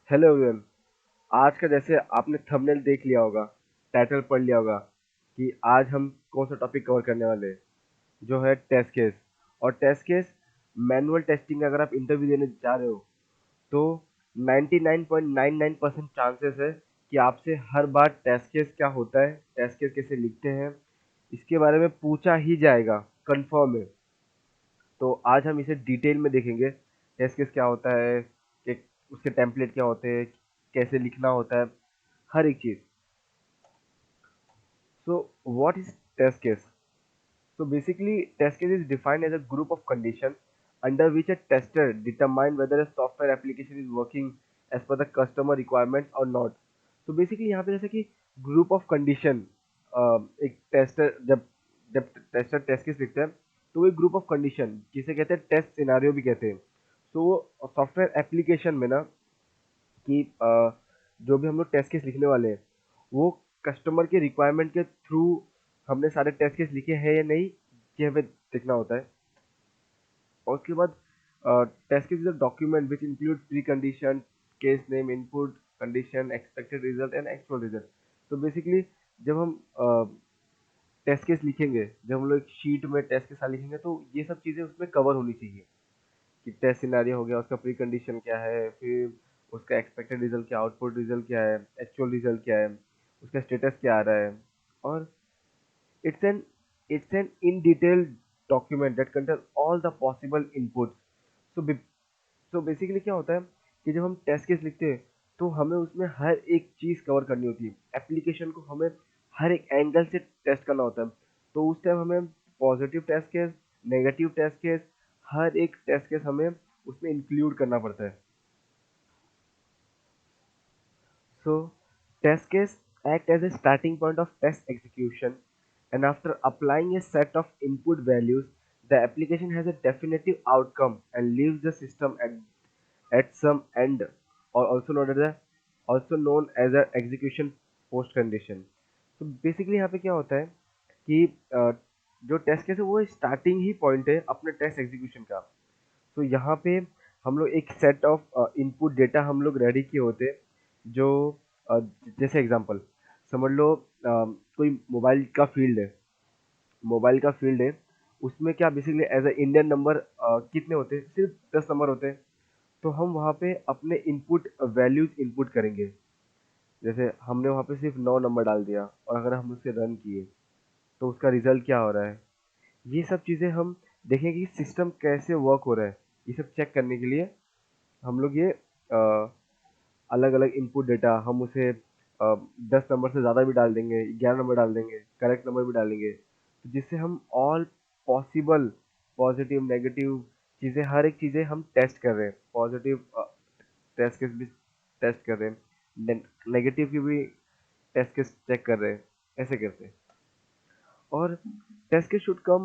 Hello everyone. आज का जैसे आपने थंबनेल देख लिया होगा, टाइटल पढ़ लिया होगा कि आज हम कौन सा टॉपिक कवर करने वाले हैं, जो है टेस्ट केस। और टेस्ट केस मैनुअल टेस्टिंग, अगर आप इंटरव्यू देने जा रहे हो तो 99.99% चांसेस है कि आपसे हर बार टेस्ट केस क्या होता है, टेस्ट केस कैसे लिखते हैं, इसके बारे में पूछा ही जाएगा, कंफर्म है। तो आज हम इसे डिटेल में देखेंगे, टेस्ट केस क्या होता है, कि उसके टेम्पलेट क्या होते हैं, कैसे लिखना होता है, हर एक चीज़। So what is test case? So basically, test case is defined as a group of conditions under which a tester determine whether a software application is working as per the customer requirements or not. So basically यहाँ पे जैसे कि group of condition, एक tester जब जब tester test case लिखते हैं तो वो एक ग्रुप ऑफ कंडीशन जिसे कहते हैं टेस्ट सिनारियो भी कहते हैं। तो वो सॉफ्टवेयर एप्लीकेशन में ना कि जो भी हम लोग टेस्ट केस लिखने वाले हैं वो कस्टमर के रिक्वायरमेंट के थ्रू हमने सारे टेस्ट केस लिखे हैं या नहीं, ये हमें देखना होता है। और उसके बाद test case is a document which include pre condition, case name, input condition, expected result and actual result. तो बेसिकली जब हम टेस्ट केस लिखेंगे, जब हम लोग एक शीट में टेस्ट के साथ लिखेंगे तो ये सब चीज़ें उसमें कवर होनी चाहिए कि टेस्ट सिनेरियो हो गया, उसका प्री कंडीशन क्या है, फिर उसका एक्सपेक्टेड रिजल्ट क्या, आउटपुट रिजल्ट क्या है, एक्चुअल रिजल्ट क्या है, उसका स्टेटस क्या आ रहा है। और it's an it's an in detail document that contain all the possible input. So so basically क्या होता है कि जब हम टेस्ट केस लिखते हैं तो हमें उसमें हर एक चीज़ कवर करनी होती है, एप्लीकेशन को हमें हर एक एंगल से टेस्ट करना होता है। तो उस टाइम हमें positive test case, negative test case, हर एक टेस्ट केस हमें उसमें इंक्लूड करना पड़ता है। So, test case act as a starting point of test execution, and after applying a set of input values, the application has a definitive outcome and leaves the system at some end, or also known as a execution post condition. तो basically यहाँ पे क्या होता है कि जो test case है वो स्टार्टिंग ही पॉइंट है अपने टेस्ट एग्जीक्यूशन का। तो यहाँ पे हम लोग एक सेट ऑफ इनपुट डेटा हम लोग रेडी किए होते हैं, जो अ, जैसे एग्जांपल समझ लो, कोई मोबाइल का फील्ड है, मोबाइल का फील्ड है, उसमें क्या basically as a Indian number कितने होते हैं, सिर्फ 10 नंबर होते हैं। तो हम वहाँ पे अपने इनपुट वैल्यूज इनपुट करेंगे। जैसे हमने वहाँ पे सिर्फ 9 नंबर डाल दिया और अगर हम उसे रन किए तो उसका रिजल्ट क्या हो रहा है, ये सब चीज़ें हम देखेंगे कि सिस्टम कैसे वर्क हो रहा है। ये सब चेक करने के लिए हम लोग ये अलग अलग इनपुट डेटा हम उसे 10 नंबर से ज़्यादा भी डाल देंगे, 11 नंबर डाल देंगे, करेक्ट नंबर भी डालेंगे, तो जिससे हम ऑल पॉसिबल पॉजिटिव नेगेटिव चीज़ें, हर एक चीज़ें हम टेस्ट कर रहे हैं। पॉजिटिव टेस्ट केस भी टेस्ट कर रहे हैं, नेगेटिव की भी टेस्ट केस चेक कर रहे हैं, ऐसे करते हैं। और test case should come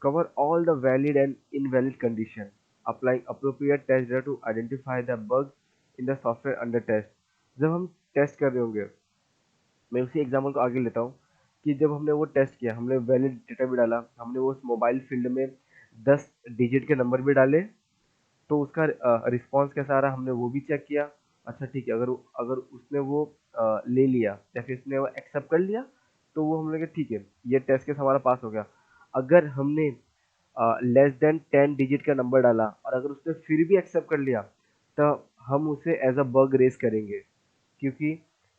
cover all the valid and invalid condition, applying appropriate test data to identify the bug in the software under test। जब हम टेस्ट कर रहे होंगे, मैं उसी एग्जाम्पल को आगे लेता हूँ कि जब हमने वो टेस्ट किया, हमने वैलिड डेटा भी डाला, हमने वो उस मोबाइल फील्ड में 10 डिजिट के नंबर भी डाले, तो उसका रिस्पॉन्स कैसा आ रहा हमने वो भी चेक किया। अच्छा ठीक है, अगर अगर उसने वो ले लिया या फिर उसने वो एक्सेप्ट कर लिया तो वो हम लोग ठीक है, ये टेस्ट केस हमारा पास हो गया। अगर हमने लेस देन 10 डिजिट का नंबर डाला और अगर उसने फिर भी एक्सेप्ट कर लिया तो हम उसे एज अ बग रेस करेंगे, क्योंकि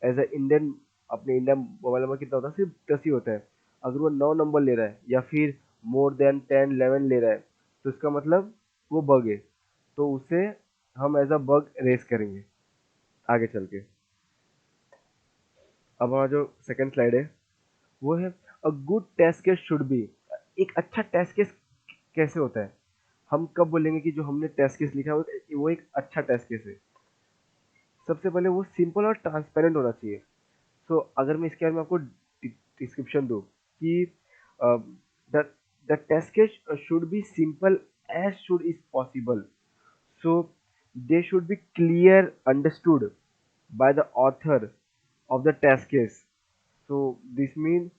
एज अ इंडियन, अपने इंडियन मोबाइल नंबर कितना होता है, सिर्फ 10 ही होता है। अगर वो 9 नंबर ले रहा है या फिर मोर देन 10 11 ले रहा है तो इसका मतलब वो बग है। तो उसे हम एज अ बग रेस करेंगे आगे चल के। अब हमारा जो सेकंड स्लाइड है वो है a good test case should be. एक अच्छा टेस्ट केस कैसे होता है, हम कब बोलेंगे कि जो हमने टेस्ट केस लिखा है वो एक अच्छा टेस्ट केस है। सबसे पहले वो सिंपल और ट्रांसपेरेंट होना चाहिए। सो अगर मैं इसके बारे में आपको डिस्क्रिप्शन दूँ कि the the test case should be simple as should is possible. So they should be clear understood by the author of the test case. So this mean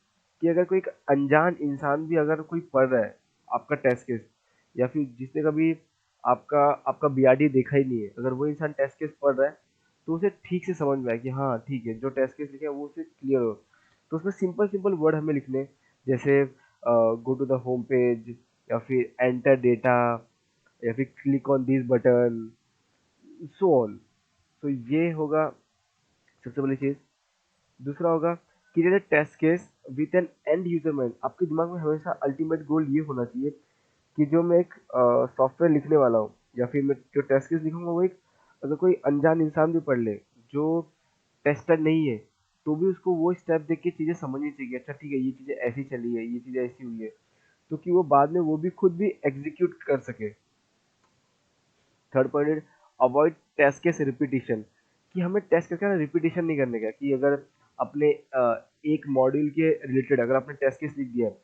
कि अगर कोई एक अनजान इंसान भी अगर कोई पढ़ रहा है आपका टेस्ट केस, या फिर जिसने कभी आपका आपका बीआरडी देखा ही नहीं है, अगर वो इंसान टेस्ट केस पढ़ रहा है तो उसे ठीक से समझ में आए कि हाँ ठीक है, जो टेस्ट केस लिखे हैं वो उसे क्लियर हो। तो उसमें सिंपल सिंपल वर्ड हमें लिखने, जैसे go to the home page, या फिर एंटर डेटा, या फिर click on this button, so on. तो ये होगा सबसे पहली चीज। दूसरा होगा create a test case with an end user mind. आपके दिमाग में हमेशा अल्टीमेट गोल ये होना चाहिए कि जो मैं एक सॉफ्टवेयर लिखने वाला हूँ, या फिर मैं जो टेस्ट केस लिखूंगा वो एक, अगर कोई अनजान इंसान भी पढ़ ले जो टेस्टर नहीं है, तो भी उसको वो स्टेप देख के चीजें समझनी चाहिए, अच्छा ठीक है ये चीजें ऐसी चली है, ये चीजें ऐसी हुई है, तो कि वो बाद में वो भी खुद भी एग्जीक्यूट कर सके। Third point is avoid test case repetition, कि हमें टेस्ट केस का रिपीटिशन नहीं करने का, कि अगर अपने एक मॉड्यूल के रिलेटेड अगर आपने टेस्ट केस लिख दिया है,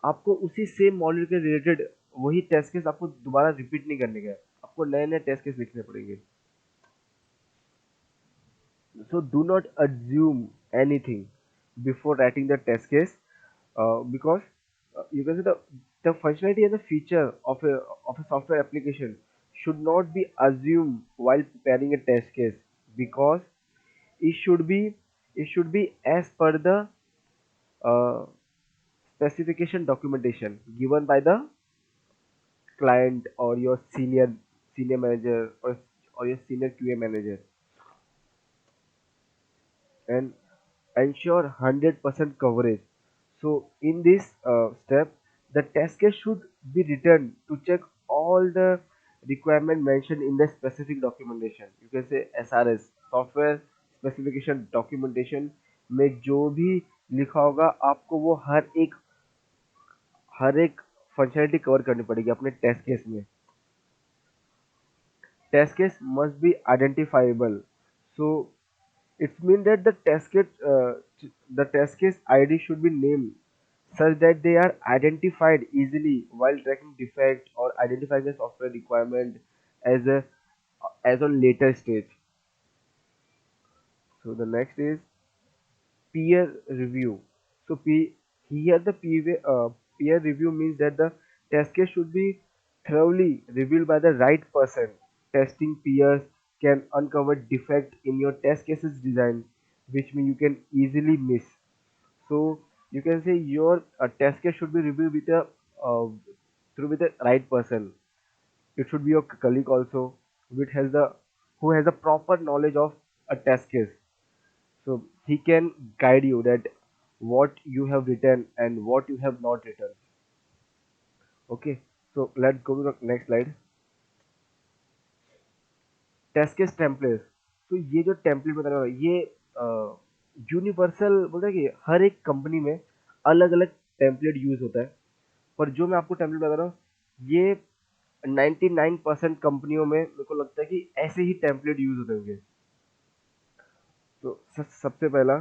आपको उसी सेम मॉड्यूल के रिलेटेड वही टेस्ट केस आपको दोबारा रिपीट नहीं करने का है, आपको नए नए टेस्ट केस लिखने पड़ेंगे। So do not assume anything before writing the test case, because you can say the functionality and the feature of a software application should not be assumed while preparing a test case, because it should be it should be as per the uh, specification documentation given by the client or your senior manager, or your senior QA manager, and ensure 100% coverage. So in this step, the test case should be written to check all the requirement mentioned in the specific documentation. You can say SRS, software specification documentation, में जो भी लिखा होगा आपको वो हर एक functionality cover करनी पड़ेगी अपने टेस्ट केस में। Test case must be identifiable. So it means that the test case ID should be named such that they are identified easily while tracking defect or identifying the software requirement as a as on later stage. So the next is peer review. So here the peer review means that the test case should be thoroughly reviewed by the right person. Testing peers can uncover defect in your test cases design, which means you can easily miss. So you can say your test case should be reviewed with a uh, through with the right person. It should be your colleague also, which has the who has a proper knowledge of a test case, so he can guide you that what you have written and what you have not written. Okay, so let's go to the next slide. Test case template. तो ये जो template बता रहा हूँ ये universal बोलते हैं कि हर एक कंपनी में अलग अलग टेम्पलेट यूज होता है, पर जो मैं आपको टेम्पलेट बता रहा हूँ ये 99% कंपनियों में मेरे को लगता है कि ऐसे ही टेम्पलेट यूज होते होंगे। तो सबसे पहला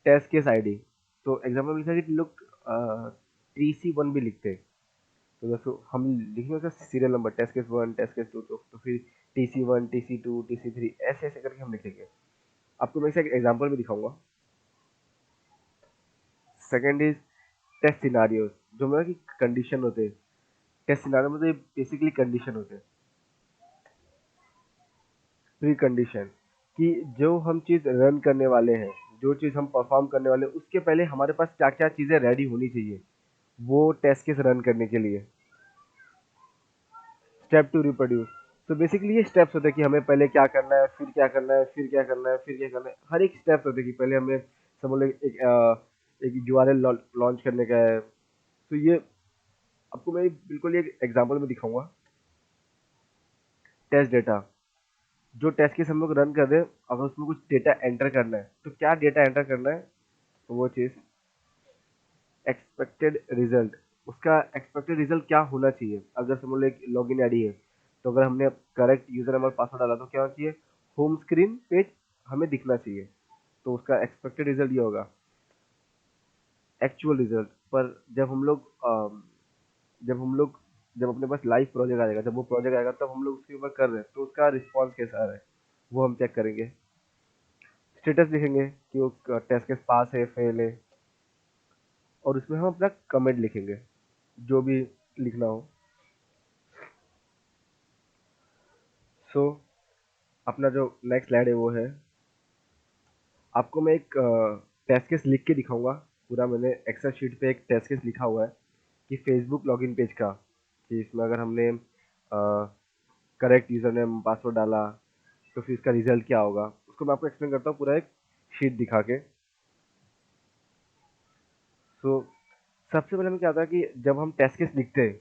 टेस्ट केस आईडी। तो एग्जाम्पल लिखा है कि लोग TC1 भी लिखते हैं, तो दोस्तों हम लिखेंगे उसका serial number, test case 1, test case 2, तो फिर TC1, TC2, TC3, ऐसे ऐसे करके हम लिखेंगे। आपको मैं एक एग्जांपल भी दिखाऊंगा। सेकंड इज टेस्ट सिनारियोस, जो मतलब कि कंडीशन होते हैं। टेस्ट सिनारियो मतलब बेसिकली कंडीशन होते हैं, प्री कंडीशन, कि जो हम चीज़ रन करने वाले हैं, जो चीज़ हम परफॉर्म करने वाले हैं, उसके पहले हमारे पास क्या क्या चीज़ें रेडी होनी चाहिए वो टेस्ट केस रन करने के लिए। Step to reproduce. तो बेसिकली ये स्टेप्स होते हैं कि हमें पहले क्या करना है, फिर क्या करना है, फिर क्या करना है, फिर क्या करना है, हर एक स्टेप्स होते हैं कि पहले हमें समझ लो एक URL लॉन्च करने का है। तो ये आपको मैं बिल्कुल एक एग्जांपल में दिखाऊंगा। टेस्ट डेटा, जो टेस्ट केस हम लोग रन कर रहे हैं, अगर उसमें कुछ डेटा एंटर करना है तो क्या डेटा एंटर करना है, तो वो चीज़ एक्सपेक्टेड रिजल्ट, उसका एक्सपेक्टेड रिजल्ट क्या होना चाहिए। अगर समझ लो एक लॉगिन आईडी है, तो अगर हमने करेक्ट यूजर नंबर पासवर्ड डाला तो क्या होना चाहिए, होम स्क्रीन पेज हमें दिखना चाहिए। तो उसका एक्सपेक्टेड रिजल्ट ये होगा। एक्चुअल रिजल्ट पर जब अपने पास लाइव प्रोजेक्ट आएगा, जब वो प्रोजेक्ट आएगा तब हम लोग उसके ऊपर कर रहे हैं तो उसका रिस्पॉन्स कैसा आ रहा है वो हम चेक करेंगे। स्टेटस लिखेंगे कि वो टेस्ट केस पास है फेल है, और उसमें हम अपना कमेंट लिखेंगे जो भी लिखना हो। सो अपना जो नेक्स्ट स्लाइड है वो है, आपको मैं एक टेस्ट केस लिख के दिखाऊंगा। पूरा मैंने एक्सेल शीट पे एक टेस्ट केस लिखा हुआ है कि फेसबुक लॉगिन पेज का, कि इसमें अगर हमने करेक्ट यूज़र नेम पासवर्ड डाला तो फिर इसका रिजल्ट क्या होगा, उसको मैं आपको एक्सप्लेन करता हूँ पूरा एक शीट दिखा के। सो सबसे पहले हमें क्या होता है कि जब हम टेस्ट केस लिखते हैं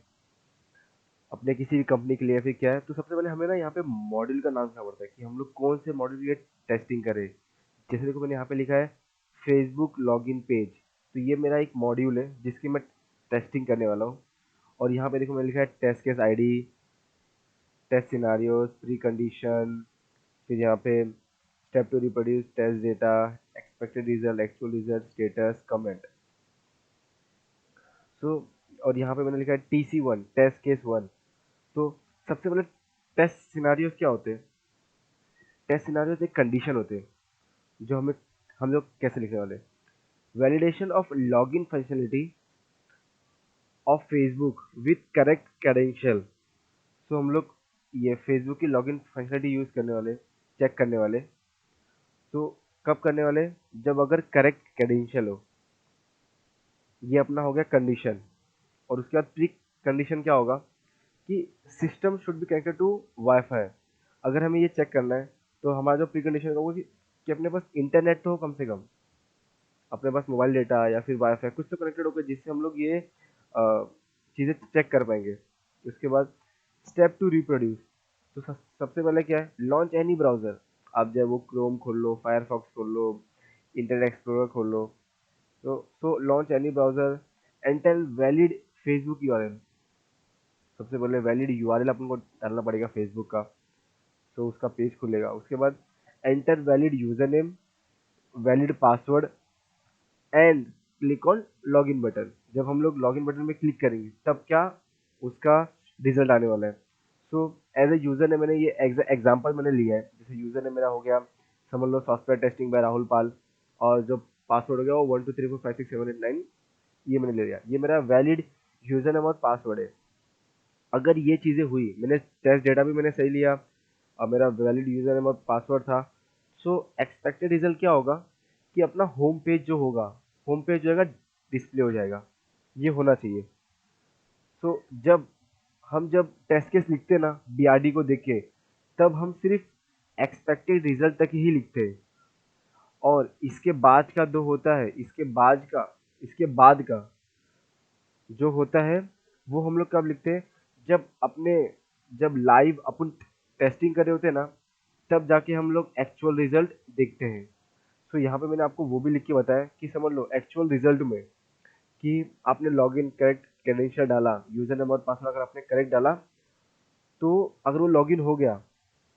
अपने किसी भी कंपनी के लिए फिर क्या है, तो सबसे पहले हमें ना यहाँ पे मॉड्यूल का नाम लिखना पड़ता है कि हम लोग कौन से मॉड्यूल की टेस्टिंग करें। जैसे देखो मैंने यहाँ पे लिखा है फेसबुक लॉगिन पेज, तो ये मेरा एक मॉड्यूल है जिसकी मैं टेस्टिंग करने वाला हूँ। और यहाँ पे देखो मैंने लिखा है test case ID, test scenarios, pre condition, फिर यहाँ पे step to reproduce test data, expected result, actual result, status, comment. So और यहाँ पे मैंने लिखा है TC1 टेस्ट केस 1। तो सबसे पहले टेस्ट सिनारियोज क्या होते हैं? टेस्ट सिनारियोज एक कंडीशन होते हैं जो हम लोग कैसे लिखने वाले, validation of login functionality of Facebook with correct credential. So हम लोग ये फेसबुक की लॉगिन फंक्शनलिटी यूज करने वाले, चेक करने वाले। तो कब करने वाले? जब अगर करेक्ट क्रेडेंशियल हो। ये अपना हो गया कंडीशन। और उसके बाद प्री कंडीशन क्या होगा कि system should be connected to wifi. अगर हमें ये चेक करना है तो हमारा जो प्री कंडीशन होगा कि अपने पास इंटरनेट तो हो कम से कम, अपने पास मोबाइल डेटा या फिर वाईफाई कुछ तो कनेक्टेड होगा जिससे हम लोग ये चीज़ें चेक कर पाएंगे। उसके बाद स्टेप टू रिप्रोड्यूस। तो सबसे पहले क्या है, लॉन्च एनी ब्राउज़र। आप जब वो क्रोम खोल लो, फायरफॉक्स खोल लो, इंटरनेट एक्सप्लोरर खोल लो, तो launch any browser, enter valid Facebook URL. सबसे पहले वैलिड यूआरएल अपन को डालना पड़ेगा फेसबुक का, तो उसका पेज खुलेगा। उसके बाद enter valid user name, valid password and click on login button. जब हम लोग लॉगिन बटन में क्लिक करेंगे तब क्या उसका रिजल्ट आने वाला है। सो एज ए यूजर ने मैंने ये एग्जांपल मैंने लिया है, जैसे यूजर ने मेरा हो गया समझ लो सॉफ्टवेयर टेस्टिंग बाय राहुल पाल, और जो पासवर्ड हो गया वो 123456789, ये मैंने ले लिया, ये मेरा वैलिड यूजर नेम और पासवर्ड है। अगर ये चीज़ें हुई, मैंने टेस्ट डेटा भी मैंने सही लिया और मेरा वैलिड यूजर नेम और पासवर्ड था, सो एक्सपेक्टेड रिजल्ट क्या होगा कि अपना होम पेज जो होगा, होम पेज जो है डिस्प्ले हो जाएगा। ये होना चाहिए। सो जब टेस्ट केस लिखते हैं ना बीआरडी को देख के, तब हम सिर्फ एक्सपेक्टेड रिजल्ट तक ही लिखते हैं। और इसके बाद का जो होता है, इसके बाद का जो होता है वो हम लोग कब लिखते हैं, जब अपने जब लाइव अपन टेस्टिंग कर रहे होते हैं ना, तब जाके हम लोग एक्चुअल रिजल्ट देखते हैं। तो यहाँ पे मैंने आपको वो भी लिख के बताया कि समझ लो एक्चुअल रिजल्ट में कि आपने लॉगिन करेक्ट क्रेडेंशियल डाला, यूजर नेम और पासवर्ड अगर आपने करेक्ट डाला, तो अगर वो लॉगिन हो गया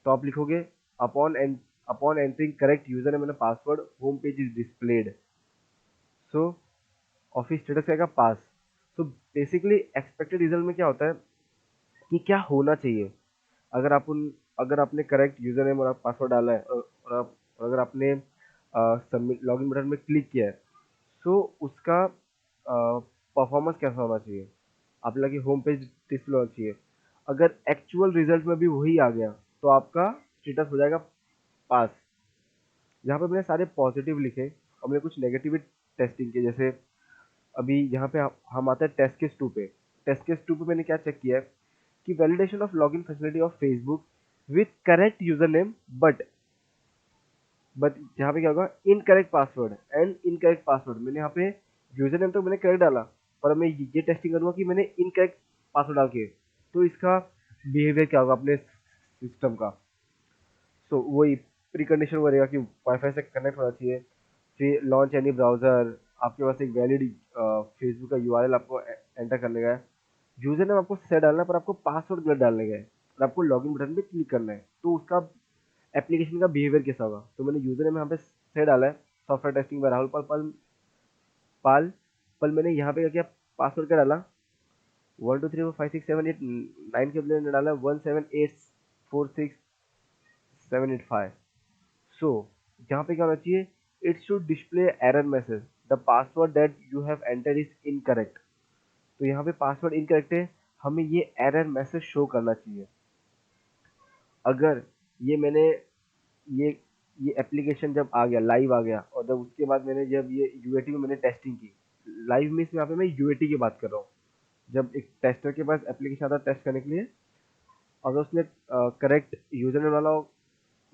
तो आप लिखोगे upon upon entering correct user name and password home page is displayed. So office status क्या आएगा, पास। तो बेसिकली एक्सपेक्टेड रिजल्ट में क्या होता है कि क्या होना चाहिए। अगर आप अगर आपने करेक्ट यूजर नेम और पासवर्ड डाला है और अगर आपने सबमिट लॉगिन बटन में क्लिक किया है, तो उसका परफॉर्मेंस कैसा होना चाहिए, आप लगे होम पेज डिस्प्ले होना चाहिए। अगर एक्चुअल रिजल्ट में भी वही आ गया तो आपका स्टेटस हो जाएगा पास। यहाँ पे मैंने सारे पॉजिटिव लिखे और मैंने कुछ नेगेटिव टेस्टिंग किए। जैसे अभी यहाँ पे हम आते हैं टेस्ट केस 2 पे। टेस्ट केस 2 पे मैंने क्या चेक किया है कि validation of login facility of Facebook with correct user name but यहाँ पे क्या होगा, incorrect password and incorrect password. मैंने यहाँ पे यूजर नेम तो मैंने करेक्ट डाला, पर मैं ये टेस्टिंग करूंगा कि मैंने इनकरेक्ट पासवर्ड डाल के, तो इसका बिहेवियर क्या होगा अपने सिस्टम का। सो वही प्री कंडीशन वो रहेगा कि वाईफाई से कनेक्ट होना चाहिए। फिर लॉन्च एनी ब्राउजर, आपके पास एक वैलिड फेसबुक का यूआरएल आपको एंटर करने का है, यूजर नेम आपको सही डालना है पर आपको पासवर्ड गलत डालने का है, और आपको लॉगिन बटन पे क्लिक करना है, तो उसका एप्लीकेशन का बिहेवियर कैसा होगा। तो मैंने यूजर नेम यहाँ पे सही डाला है, सॉफ्टवेयर टेस्टिंग बाय राहुल पाल पल मैंने यहाँ पे क्या किया, पासवर्ड क्या डाला, 123456789 के बदले मैंने डाला 178464785। सो यहाँ पे क्या होना चाहिए, it should display error message, the password that you have enter is incorrect. तो यहाँ पे पासवर्ड इनकरेक्ट है, हमें ये एरर मैसेज शो करना चाहिए। अगर ये मैंने ये ये एप्लीकेशन जब आ गया, लाइव आ गया, और जब उसके बाद मैंने जब ये यूएटी में मैंने टेस्टिंग की, लाइव मीन्स यहाँ पे मैं यूएटी की बात कर रहा हूँ। जब एक टेस्टर के पास एप्लीकेशन आता है टेस्ट करने के लिए, अगर उसने करेक्ट यूजर नेम डाला और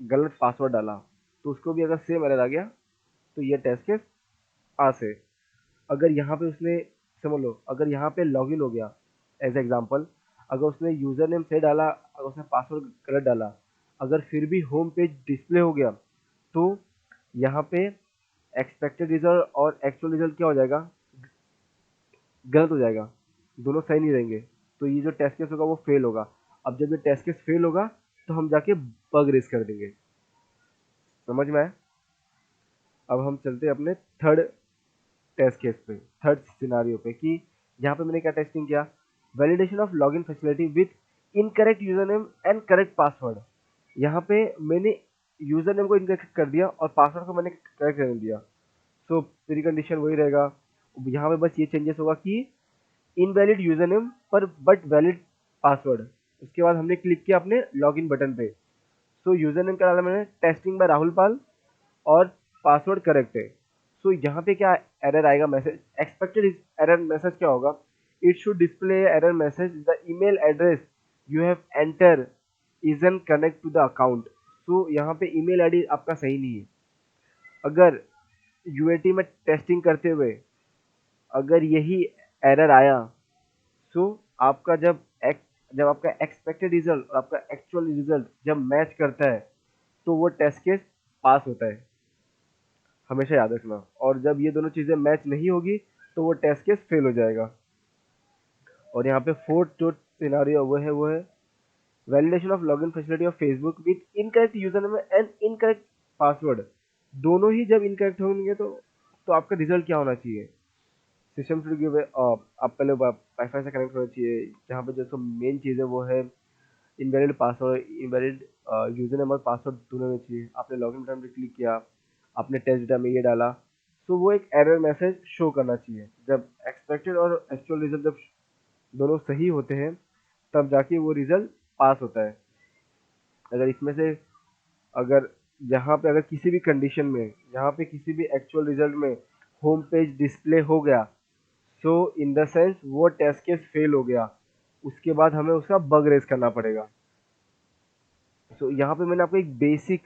गलत पासवर्ड डाला, तो उसको भी अगर सेम एरर आ गया, तो ये टेस्ट केस पास है। अगर यहाँ पे उसने, समझ लो अगर यहाँ पे लॉगिन हो गया एज एग्जांपल, अगर उसने यूजर नेम सही डाला, अगर उसने पासवर्ड गलत डाला, अगर फिर भी होम पेज डिस्प्ले हो गया, तो यहाँ पे एक्सपेक्टेड रिजल्ट और एक्चुअल रिजल्ट क्या हो जाएगा, गलत हो जाएगा, दोनों सही नहीं रहेंगे। तो ये जो टेस्ट केस होगा वो फेल होगा। अब जब ये टेस्ट केस फेल होगा, तो हम जाके बग रेस कर देंगे। समझ में आया? अब हम चलते हैं अपने थर्ड टेस्ट केस पे, थर्ड सिनारियो पे, कि यहाँ पे मैंने क्या टेस्टिंग किया, validation of login facility with incorrect user name and correct password. यहाँ पे मैंने यूजर नेम को इनकरेक्ट कर दिया और पासवर्ड को मैंने करेक्ट कर दिया। सो प्री कंडीशन वही रहेगा, यहाँ पे बस ये चेंजेस होगा कि इनवैलिड यूजर नेम पर बट वैलिड पासवर्ड। उसके बाद हमने क्लिक किया अपने लॉगिन बटन पे। सो यूजर नेम का डाला मैंने टेस्टिंग बाय राहुल पाल और पासवर्ड करेक्ट है। सो यहाँ पे क्या एरर आएगा, मैसेज एक्सपेक्टेड एरर मैसेज क्या होगा, it should display error message the email address you have enter isn't connect to the account. So यहाँ पे ईमेल आईडी आपका सही नहीं है। अगर यूएटी में टेस्टिंग करते हुए अगर यही एरर आया, सो आपका जब आपका एक्सपेक्टेड रिजल्ट और आपका एक्चुअल रिजल्ट जब मैच करता है, तो वो टेस्ट केस पास होता है, हमेशा याद रखना। और जब ये दोनों चीज़ें मैच नहीं होगी, तो वो टेस्ट केस फेल हो जाएगा। और यहाँ पे फोर्थ जो सिनारियो वो है validation of login facility of Facebook with incorrect user name and incorrect password. दोनों ही जब इनकरेक्ट होंगे, तो आपका रिजल्ट क्या होना चाहिए, सिस्टम टू गिव आप पहले वाईफाई से कनेक्ट होना चाहिए। जहाँ पे जो मेन चीज़ है वो है invalid password, invalid user name और पासवर्ड दोनों में चाहिए। आपने लॉगिन बटन पे क्लिक किया, आपने टेस्ट डेटा में ये डाला, तो वो एक एरर मैसेज शो करना चाहिए। जब एक्सपेक्टेड और एक्चुअल रिजल्ट जब दोनों सही होते हैं, तब जाके वो रिजल्ट पास होता है। अगर इसमें से अगर यहाँ पे अगर किसी भी कंडीशन में, यहाँ पे किसी भी एक्चुअल रिजल्ट में होम पेज डिस्प्ले हो गया, सो इन द सेंस वो टेस्ट केस फेल हो गया, उसके बाद हमें उसका बग रेस करना पड़ेगा। सो यहाँ पे मैंने आपको एक बेसिक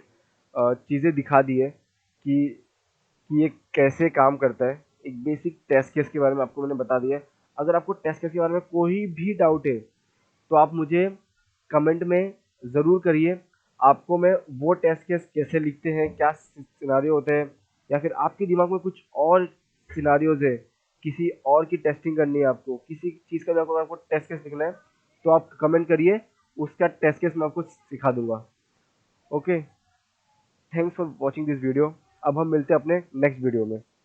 चीज़ें दिखा दी है कि ये कैसे काम करता है। एक बेसिक टेस्ट केस के बारे में आपको मैंने बता दिया है। अगर आपको टेस्ट केस के बारे में कोई भी डाउट है, तो आप मुझे कमेंट में ज़रूर करिए। आपको मैं वो टेस्ट केस कैसे लिखते हैं, क्या सिनारियो होते हैं, या फिर आपके दिमाग में कुछ और सिनारियोज है, किसी और की टेस्टिंग करनी है, आपको किसी चीज़ का भी आपको टेस्ट केस लिखना है, तो आप कमेंट करिए, उसका टेस्ट केस मैं आपको सिखा दूंगा। Okay, thanks for watching this video. अब हम मिलते हैं अपने नेक्स्ट वीडियो में।